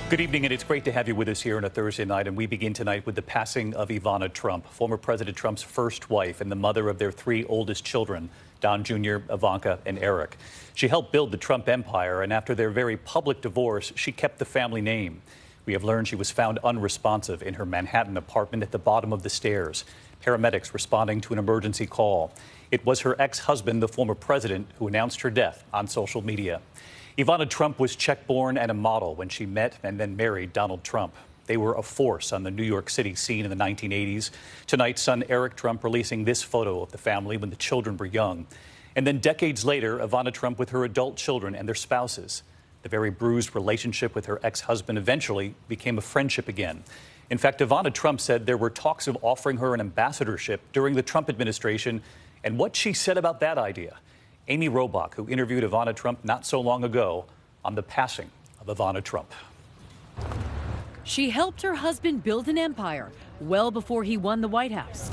Good evening, and it's great to have you with us here on a Thursday night. And we begin tonight with the passing of Ivana Trump, former President Trump's first wife and the mother of their three oldest children, Don Jr., Ivanka, and Eric. She helped build the Trump empire, and after their very public divorce, she kept the family name. We have learned she was found unresponsive in her Manhattan apartment at the bottom of the stairs. Paramedics responding to an emergency call. It was her ex-husband, the former president, who announced her death on social media. Ivana Trump was Czech-born and a model when she met and then married Donald Trump. They were a force on the New York City scene in the 1980s. Tonight, son Eric Trump releasing this photo of the family when the children were young. And then decades later, Ivana Trump with her adult children and their spouses. The very bruised relationship with her ex-husband eventually became a friendship again. In fact, Ivana Trump said there were talks of offering her an ambassadorship during the Trump administration, and what she said about that idea. Amy Robach, who interviewed Ivana Trump not so long ago on the passing of Ivana Trump. She helped her husband build an empire well before he won the White House.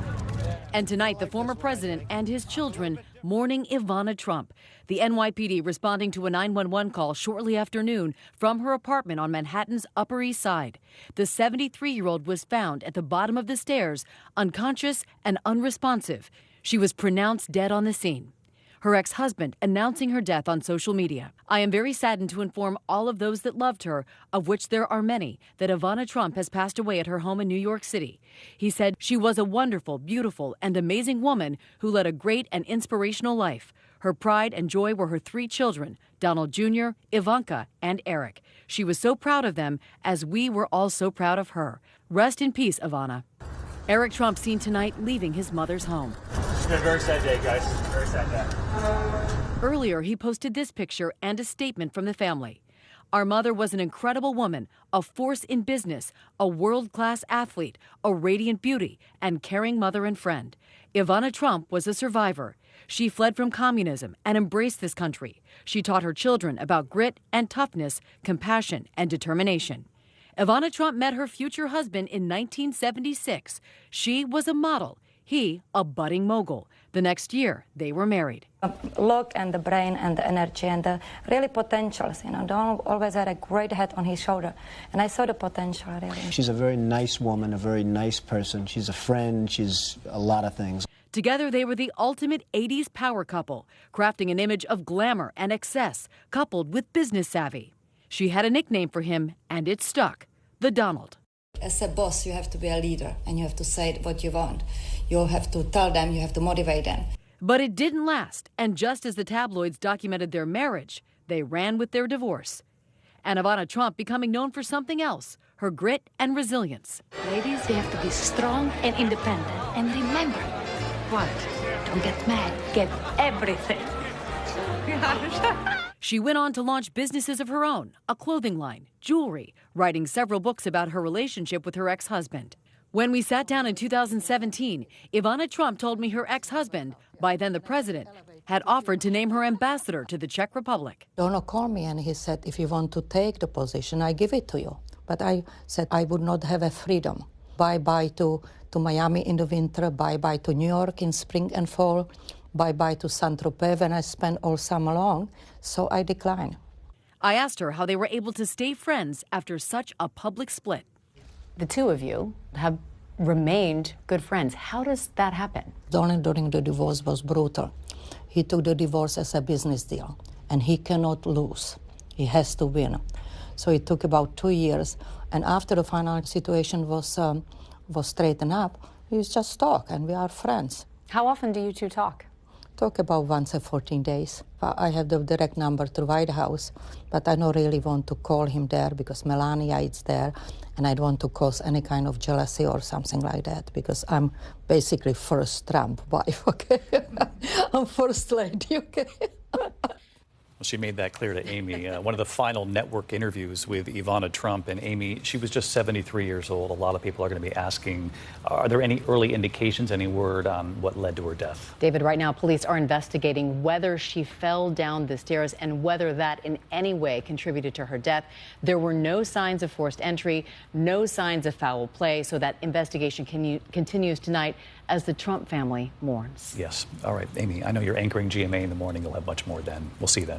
And tonight, the former president and his children mourning Ivana Trump. The NYPD responding to a 911 call shortly after noon from her apartment on Manhattan's Upper East Side. The 73-year-old was found at the bottom of the stairs, unconscious and unresponsive. She was pronounced dead on the scene. Her ex-husband announcing her death on social media. I am very saddened to inform all of those that loved her, of which there are many, that Ivana Trump has passed away at her home in New York City. He said she was a wonderful, beautiful, and amazing woman who led a great and inspirational life. Her pride and joy were her three children, Donald Jr., Ivanka, and Eric. She was so proud of them, as we were all so proud of her. Rest in peace, Ivana. Eric Trump seen tonight leaving his mother's home. It's been a very sad day, guys. Very sad day. Earlier, he posted this picture and a statement from the family. Our mother was an incredible woman, a force in business, a world-class athlete, a radiant beauty, and caring mother and friend. Ivana Trump was a survivor. She fled from communism and embraced this country. She taught her children about grit and toughness, compassion, and determination. Ivana Trump met her future husband in 1976. She was a model, he a budding mogul. The next year, they were married. Look and the brain and the energy and the really potentials, Don always had a great head on his shoulder, and I saw the potential, really. She's a very nice woman, a very nice person. She's a friend, she's a lot of things. Together, they were the ultimate 80s power couple, crafting an image of glamour and excess, coupled with business savvy. She had a nickname for him, and it stuck, the Donald. As a boss, you have to be a leader, and you have to say what you want. You have to tell them, you have to motivate them. But it didn't last, and just as the tabloids documented their marriage, they ran with their divorce. And Ivana Trump becoming known for something else, her grit and resilience. Ladies, they have to be strong and independent. And remember, what? Don't get mad, get everything. She went on to launch businesses of her own, a clothing line, jewelry, writing several books about her relationship with her ex-husband. When we sat down in 2017, Ivana Trump told me her ex-husband, by then the president, had offered to name her ambassador to the Czech Republic. Donald called me and he said, if you want to take the position, I give it to you. But I said I would not have a freedom. Bye-bye to Miami in the winter, bye-bye to New York in spring and fall, bye-bye to Saint-Tropez when I spent all summer long, so I declined. I asked her how they were able to stay friends after such a public split. The two of you have remained good friends. How does that happen? Donald during the divorce was brutal. He took the divorce as a business deal, and he cannot lose. He has to win. So it took about 2 years, and after the final situation was straightened up, we just talk, and we are friends. How often do you two talk? Talk about once in 14 days. I have the direct number to White House, but I don't really want to call him there because Melania is there, and I don't want to cause any kind of jealousy or something like that because I'm basically first Trump wife, okay? I'm first lady, okay? Well, she made that clear to Amy. One of the final network interviews with Ivana Trump. And Amy, she was just 73 years old. A lot of people are going to be asking, are there any early indications, any word on what led to her death? David, right now, police are investigating whether she fell down the stairs and whether that in any way contributed to her death. There were no signs of forced entry, no signs of foul play. So that investigation continues tonight as the Trump family mourns. Yes. All right, Amy, I know you're anchoring GMA in the morning. You'll have much more then. We'll see you then.